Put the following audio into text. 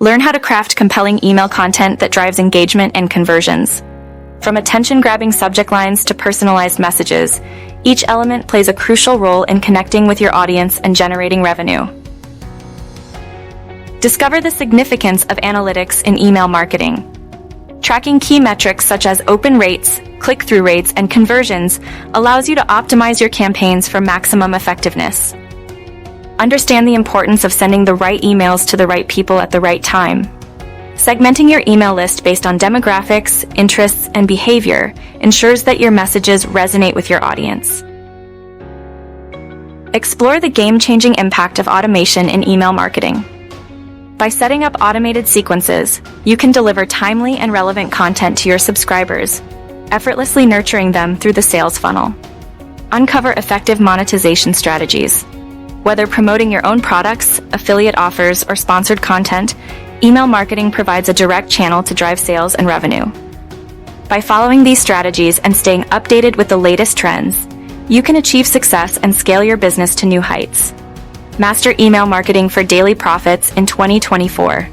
Learn how to craft compelling email content that drives engagement and conversions. From attention-grabbing subject lines to personalized messages, each element plays a crucial role in connecting with your audience and generating revenue. Discover the significance of analytics in email marketing. Tracking key metrics such as open rates, click-through rates, and conversions allows you to optimize your campaigns for maximum effectiveness. Understand the importance of sending the right emails to the right people at the right time. Segmenting your email list based on demographics, interests, and behavior ensures that your messages resonate with your audience. Explore the game-changing impact of automation in email marketing. By setting up automated sequences, you can deliver timely and relevant content to your subscribers, effortlessly nurturing them through the sales funnel. Uncover effective monetization strategies. Whether promoting your own products, affiliate offers, or sponsored content, email marketing provides a direct channel to drive sales and revenue. By following these strategies and staying updated with the latest trends, you can achieve success and scale your business to new heights. Master email marketing for daily profits in 2024.